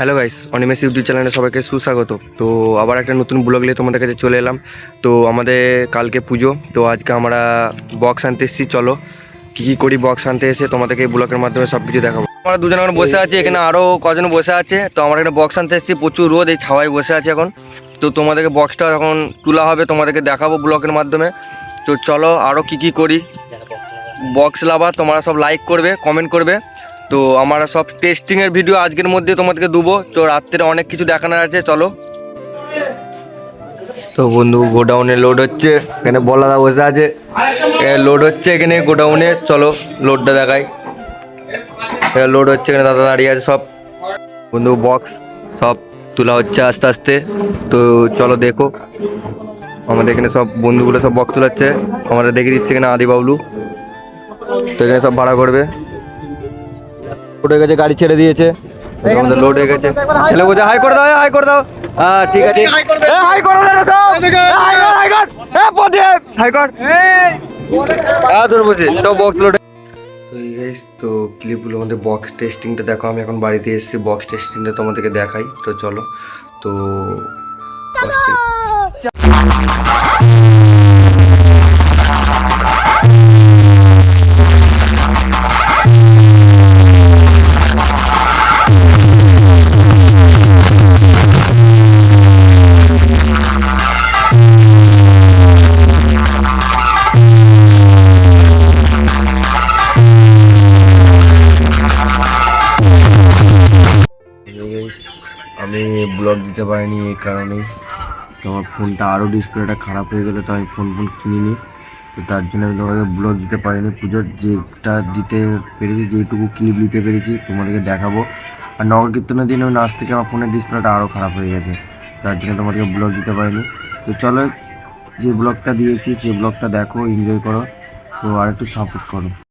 Hello guys, Animesh YouTube চ্যানেলে সবাইকে সুস্বাগত। তো আবার একটা নতুন ব্লগ নিয়ে তোমাদের কাছে চলে এলাম। তো আমাদের কালকে পুজো, তো আজকে আমরা বক্স আনতে এসেছি। চলো কী করি বক্স আনতে এসে তোমাদেরকে এই ব্লগের মাধ্যমে সব কিছু দেখাবো। আমরা দুজন এখন বসে আছি, এখানে আরও কজন বসে আছে। তো আমরা এখানে বক্স আনতে এসেছি, প্রচুর রোদ, এই ছাওয়ায় বসে আছি এখন। তো তোমাদেরকে বক্সটা যখন তোলা হবে তোমাদেরকে দেখাবো ব্লগের মাধ্যমে। তো চলো আরও কী করি। বক্স লাভার তোমরা সব লাইক করবে, কমেন্ট করবে। তো আমরা সব টেস্টিংয়ের ভিডিও আজকের মধ্যে তোমাদেরকে দেবো। তো রাত্রে অনেক কিছু দেখানোর আছে, চলো। তো বন্ধু গোডাউনে লোড হচ্ছে, এখানে বলাদা বসে আছে, লোড হচ্ছে এখানে গোডাউনে। চলো লোডটা দেখাই। লোড হচ্ছে, এখানে দাদা দাঁড়িয়ে আছে সব। বন্ধু বক্স সব তোলা হচ্ছে আস্তে আস্তে। তো চলো দেখো, আমাদের এখানে সব বন্ধুগুলো সব বক্স তোলাচ্ছে। আমরা দেখে দিচ্ছি এখানে আদি বাবলু। তো এখানে সব ভাড়া করবে। লোড হয়ে গেছে, গাড়ি ছেড়ে দিয়েছে, আমাদের লোড হয়ে গেছে। ছেলে বলছে হাই করে দাও, হাই করে দাও। হ্যাঁ ঠিক আছে, হাই করে দাও সব, হাই কর। হ্যাঁ তোর বসে সব বক্স লোড। তো এই গাইস, তো ক্লিপগুলো আমাদের বক্স টেস্টিংটা দেখো। আমি এখন বাড়িতে এসেছি, বক্স টেস্টিংটা তোমাদেরকে দেখাই। তো চলো। তো আমি ব্লগ দিতে পারিনি এই কারণেই, তো আমার ফোনটা আরও ডিসপ্লেটা খারাপ হয়ে গেলো, তো আমি ফোন কিনিনি। তো তার জন্য আমি তোমাকে ব্লগ দিতে পারিনি। পুজোর যেটা দিতে পেরেছি, যেটুকু ক্লিপ দিতে পেরেছি তোমাদেরকে দেখাবো। আর নগর কীর্তনের দিন ওই নাচ থেকে আমার ফোনের ডিসপ্লেটা আরও খারাপ হয়ে গেছে, তার জন্য তোমাদেরকে ব্লগ দিতে পারিনি। তো চলো, যে ব্লগটা দিয়েছি সেই ব্লগটা দেখো, এনজয় করো, তো আর একটু সাপোর্ট করো।